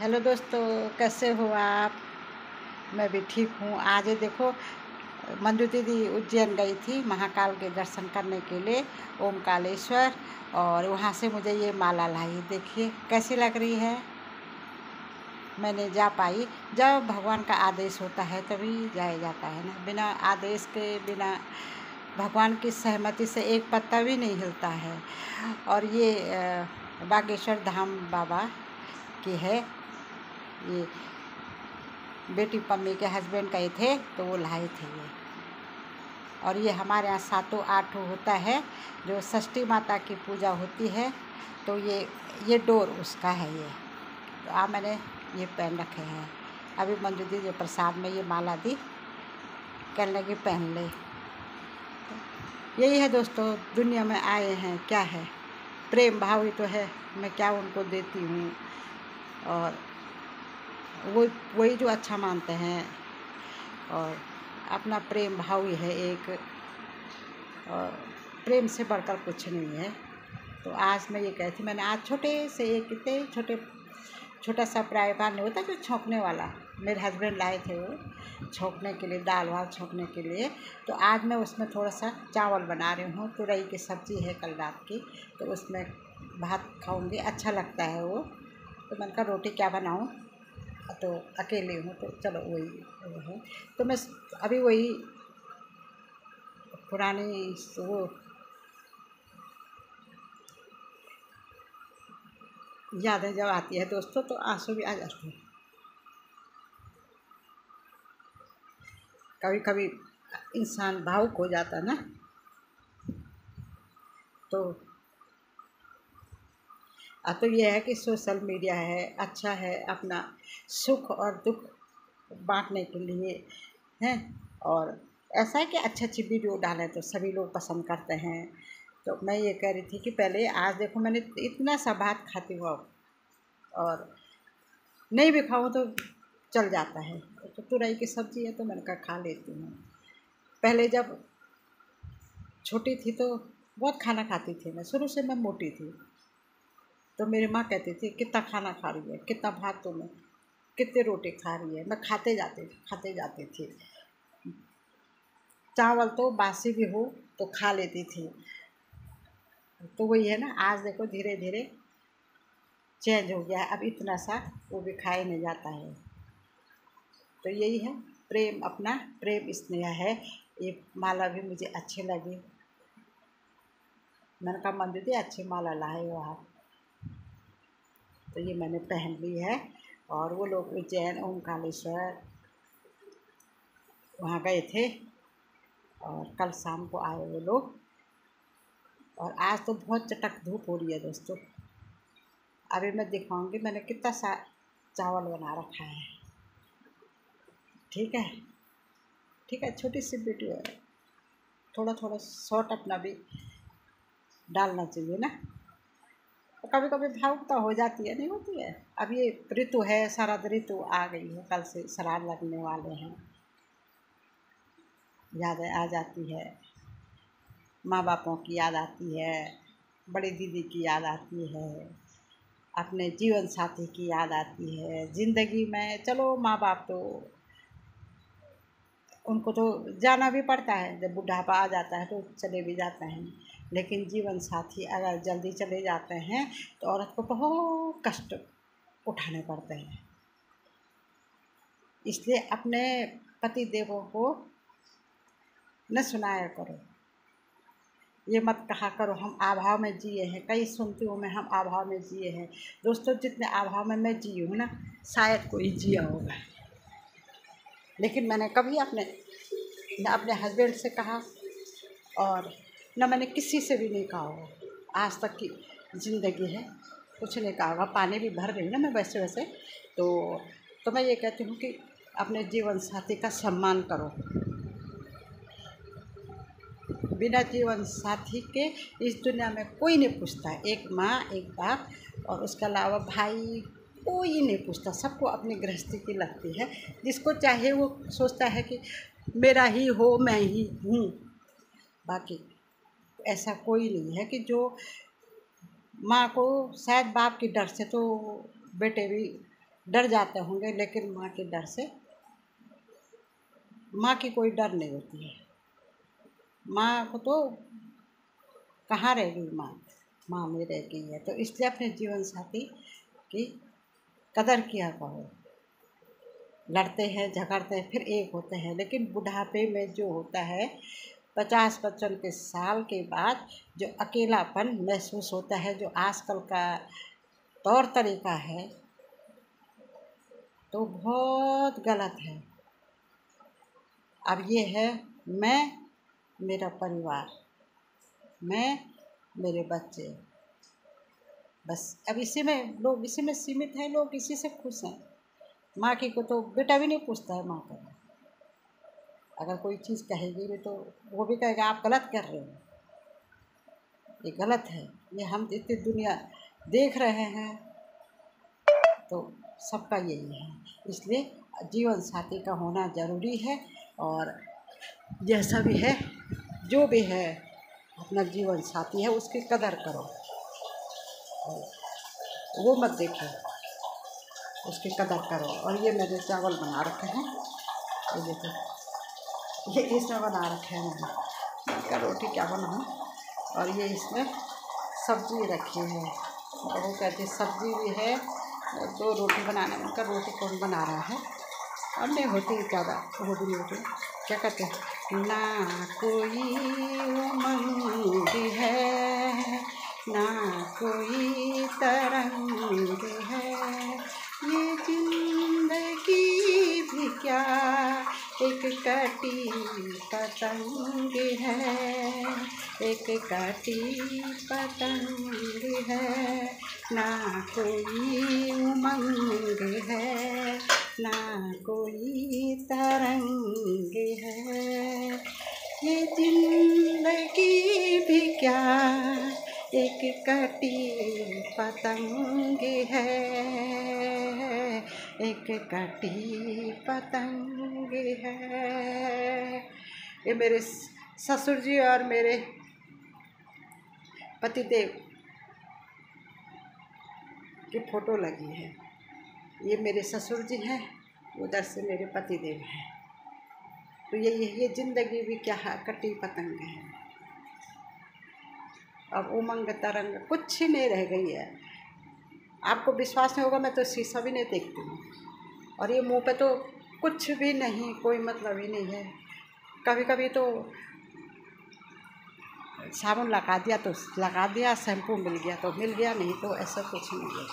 Hello दोस्तों, कैसे हो आप। मैं भी ठीक हूँ। आज ये देखो, मंजू दीदी उज्जैन गई थी महाकाल के दर्शन करने के लिए, ओमकालेश्वर। और वहाँ से मुझे ये माला लाई, देखिए कैसी लग रही है। मैंने जा पाई, जब भगवान का आदेश होता है तभी जाया जाता है ना। बिना आदेश के, बिना भगवान की सहमति से एक पत्ता भी नहीं हिलता है। और ये बागेश्वर धाम बाबा की है। ये बेटी पम्मी के हस्बैंड गए थे तो वो लाए थे ये। और ये हमारे यहाँ 7-8 होता है, जो षष्ठी माता की पूजा होती है, तो ये डोर उसका है ये। तो मैंने ये पहन रखे हैं। अभी मंजू दी जो प्रसाद में ये माला दी, कहने की पहन ले। तो यही है दोस्तों, दुनिया में आए हैं क्या है, प्रेम भाव ही तो है। मैं क्या उनको देती हूँ, और वो वही जो अच्छा मानते हैं। और अपना प्रेम भाव ही है एक, और प्रेम से बढ़कर कुछ नहीं है। तो आज मैं ये कहती, मैंने आज छोटे से एक इतने छोटा सा फ्राई पैन नहीं होता जो छोंकने वाला, मेरे हस्बैंड लाए थे वो छोंकने के लिए, दाल वाल छोंकने के लिए। तो आज मैं उसमें थोड़ा सा चावल बना रही हूँ। तुरई की सब्ज़ी है कल रात की, तो उसमें भात खाऊंगी, अच्छा लगता है वो। तो मैंने कहा रोटी क्या बनाऊँ, तो अकेले हूँ तो चलो वही वो है। तो मैं अभी वही पुरानी वो यादें जब आती है दोस्तों, तो आंसू भी आ जाते हैं। कभी कभी इंसान भावुक हो जाता है ना। तो तो ये है कि सोशल मीडिया है, अच्छा है अपना सुख और दुख बांटने के लिए हैं। और ऐसा है कि अच्छी अच्छी वीडियो डालें तो सभी लोग पसंद करते हैं। तो मैं ये कह रही थी कि पहले आज देखो, मैंने इतना सा भात खाती हूँ अब, और नहीं भी खाऊँ तो चल जाता है। तो तुरई की सब्ज़ी है तो मैंने कहा खा लेती हूँ। पहले जब छोटी थी तो बहुत खाना खाती थी मैं, शुरू से मैं मोटी थी। तो मेरी माँ कहती थी कितना खाना खा रही है, कितना भात तुम्हें, कितनी रोटी खा रही है। मैं खाते जाती थी। चावल तो बासी भी हो तो खा लेती थी। तो वही है ना, आज देखो धीरे धीरे चेंज हो गया है, अब इतना सा वो भी खाया नहीं जाता है। तो यही है प्रेम, अपना प्रेम स्नेह है। ये माला भी मुझे अच्छी लगी। मैंने कहा मंजू दी अच्छी माला लाए हो आप, तो ये मैंने पहन ली है। और वो लोग उज्जैन ओमकालेश्वर वहाँ गए थे, और कल शाम को आए वो लोग। और आज तो बहुत चटक धूप हो रही है दोस्तों। अभी मैं दिखाऊंगी मैंने कितना सा चावल बना रखा है। ठीक है, ठीक है, छोटी सी वीडियो है, थोड़ा थोड़ा शॉर्ट अपना भी डालना चाहिए ना। तो कभी कभी भावुकता हो जाती है, नहीं होती है। अब ये ऋतु है, शरद ऋतु आ गई है, कल से श्राद्ध लगने वाले हैं। यादें आ जाती है, माँ बापों की याद आती है, बड़ी दीदी की याद आती है, अपने जीवन साथी की याद आती है। ज़िंदगी में चलो माँ बाप तो उनको तो जाना भी पड़ता है, जब बुढ़ापा आ जाता है तो चले भी जाते हैं। लेकिन जीवन साथी अगर जल्दी चले जाते हैं तो औरत को बहुत कष्ट उठाने पड़ते हैं। इसलिए अपने पति देवों को न सुनाया करो, ये मत कहा करो हम अभाव में जिए हैं। कई सुनती हूँ मैं, हम अभाव में जिए हैं। दोस्तों, जितने अभाव में मैं जी हूँ ना, शायद कोई जिया होगा। लेकिन मैंने कभी न अपने हस्बैंड से कहा, और न मैंने किसी से भी नहीं कहा हो आज तक की ज़िंदगी है, कुछ नहीं कहा होगा। पानी भी भर रही हूँ ना मैं वैसे वैसे। तो मैं ये कहती हूँ कि अपने जीवन साथी का सम्मान करो। बिना जीवन साथी के इस दुनिया में कोई नहीं पूछता है। एक माँ, एक बाप, और उसके अलावा भाई, कोई नहीं पूछता। सबको अपनी गृहस्थी की लगती है। जिसको चाहे वो सोचता है कि मेरा ही हो, मैं ही हूँ। बाकी ऐसा कोई नहीं है कि जो माँ को शायद बाप के डर से तो बेटे भी डर जाते होंगे, लेकिन माँ के डर से, माँ की कोई डर नहीं होती है। माँ को तो कहाँ रह गई माँ, माँ में रह गई है। तो इसलिए अपने जीवन साथी की कदर किया करो। लड़ते हैं, झगड़ते हैं, फिर एक होते हैं, लेकिन बुढ़ापे में जो होता है 50-55 के साल के बाद जो अकेलापन महसूस होता है, जो आजकल का तौर तरीका है, तो बहुत गलत है। अब ये है मैं, मेरा परिवार, मैं, मेरे बच्चे, बस। अब इसी में लोग, इसी में सीमित हैं लोग, इसी से खुश हैं। माँ की को तो बेटा भी नहीं पूछता है माँ का। अगर कोई चीज़ कहेगी भी तो वो भी कहेगा आप गलत कर रहे हो, ये गलत है। ये हम इतनी दुनिया देख रहे हैं, तो सबका यही है। इसलिए जीवन साथी का होना ज़रूरी है। और जैसा भी है, जो भी है, अपना जीवन साथी है उसकी कदर करो, वो मत देखो, उसकी कदर करो। और ये मैंने चावल बना रखे हैं, ये देखो, ये इसमें बना रखे हैं मैंने, इसका रोटी क्या बनाऊँ। और ये इसमें सब्ज़ी रखी है, बहू कहती सब्ज़ी भी है, और 2 रोटी बनाने में, उनका रोटी कौन बना रहा है, और नहीं होती ज़्यादा, वो भी नहीं होती। क्या कहते हैं, ना कोई उमंग है, ना कोई तरंग है, ये जिंदगी भी क्या एक कटी पतंग है, एक कटी पतंग है। ना कोई उमंग है, ना कोई तरंग है, ये जिंदगी भी क्या एक कटी पतंग है, एक कटी पतंग है। ये मेरे ससुर जी और मेरे पतिदेव की फ़ोटो लगी है। ये मेरे ससुर जी हैं, उधर से मेरे पतिदेव हैं। तो ये ज़िंदगी भी क्या है, कटी पतंग है। अब उमंग तरंग कुछ नहीं रह गई है। आपको विश्वास नहीं होगा, मैं तो शीशा भी नहीं देखती हूँ, और ये मुंह पे तो कुछ भी नहीं, कोई मतलब ही नहीं है। कभी कभी तो साबुन लगा दिया तो लगा दिया, शैम्पू मिल गया तो मिल गया, नहीं तो ऐसा कुछ नहीं है।